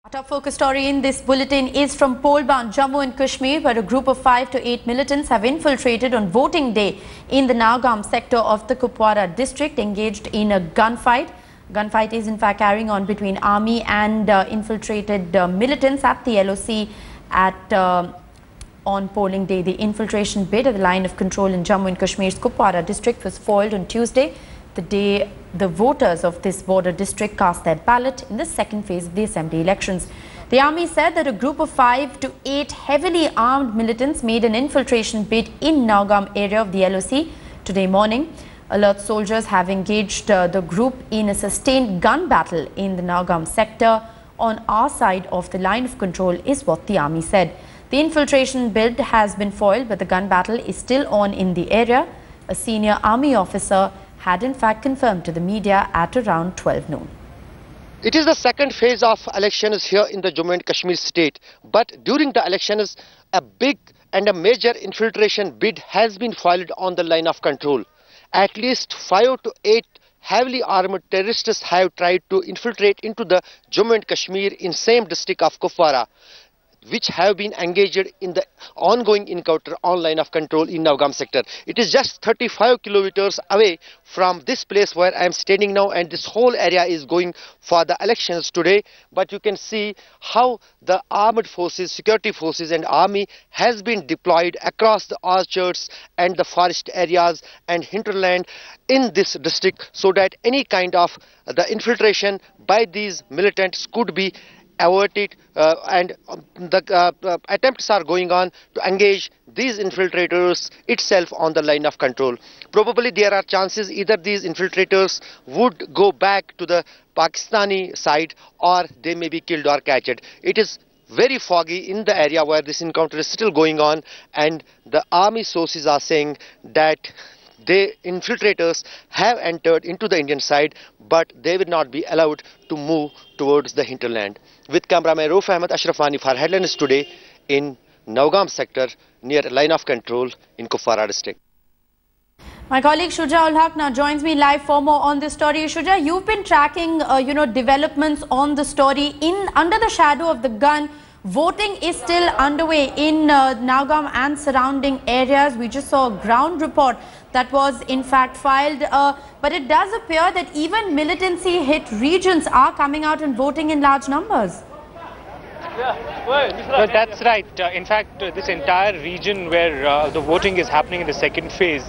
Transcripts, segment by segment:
Our top focus story in this bulletin is from poll-bound Jammu and Kashmir, where a group of 5 to 8 militants have infiltrated on voting day in the Naugam sector of the Kupwara district, engaged in a gunfight. Gunfight is in fact carrying on between army and infiltrated militants at the LoC on polling day. The infiltration bid at the line of control in Jammu and Kashmir's Kupwara district was foiled on Tuesday, the day the voters of this border district cast their ballot in the second phase of the assembly elections. The army said that a group of 5 to 8 heavily armed militants made an infiltration bid in Naugam area of the LoC today morning. Alert soldiers have engaged the group in a sustained gun battle in the Naugam sector on our side of the line of control, is what the army said. The infiltration bid has been foiled, but the gun battle is still on in the area. A senior army officer had in fact confirmed to the media at around 12 noon. It is the second phase of elections here in the Jammu and Kashmir state, but during the elections a big and a major infiltration bid has been foiled on the line of control. At least 5 to 8 heavily armed terrorists have tried to infiltrate into the Jammu and Kashmir in same district of Kupwara, which have been engaged in the ongoing encounter on line of control in Naugam sector. It is just 35 kilometers away from this place where I am standing now, and this whole area is going for the elections today. But you can see how the armed forces, security forces and army has been deployed across the orchards and the forest areas and hinterland in this district, so that any kind of the infiltration by these militants could be averted, and the attempts are going on to engage these infiltrators itself on the line of control. Probably there are chances either these infiltrators would go back to the Pakistani side, or they may be killed or captured. It is very foggy in the area where this encounter is still going on, and the army sources are saying that the infiltrators have entered into the Indian side, but they will not be allowed to move towards the hinterland. With cameraman Rauf Ahmed, Ashrafani for Headlines Today in Naugam sector near line of control in Kupwara district. My colleague Shuja ul Haq now joins me live for more on this story. Shuja, you've been tracking developments on the story under the shadow of the gun. Voting is still underway in Naugam and surrounding areas. We just saw a ground report that was in fact filed, but it does appear that even militancy hit regions are coming out and voting in large numbers. Well, that's right. In fact, this entire region where the voting is happening in the second phase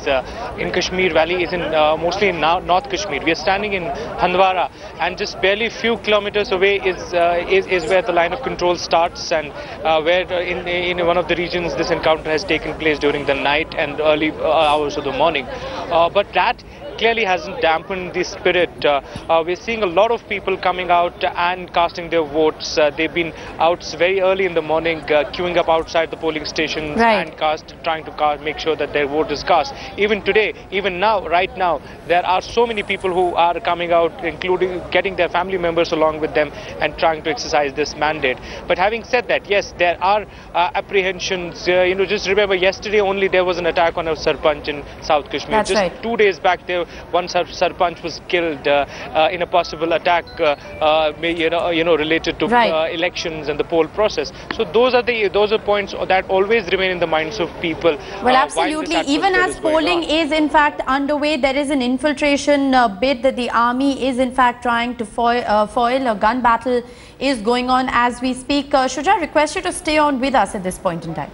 in Kashmir Valley is mostly in North Kashmir. We are standing in Kupwara, and just barely a few kilometers away is where the line of control starts, and where in one of the regions this encounter has taken place during the night and early hours of the morning. But that clearly hasn't dampened the spirit. We're seeing a lot of people coming out and casting their votes. They've been out very early in the morning, queuing up outside the polling stations, and trying to make sure that their vote is cast. Even today, even now, right now, there are so many people who are coming out, including getting their family members along with them and trying to exercise this mandate. But having said that, yes, there are apprehensions. Just remember, yesterday only there was an attack on a Sarpanch in South Kashmir. That's right. 2 days back, one Sarpanch was killed in a possible attack, related to elections and the poll process. So those are points that always remain in the minds of people. Well, absolutely. Even as polling is in fact underway, there is an infiltration bid that the army is in fact trying to foil. A gun battle is going on as we speak. Shuja, request you to stay on with us at this point in time.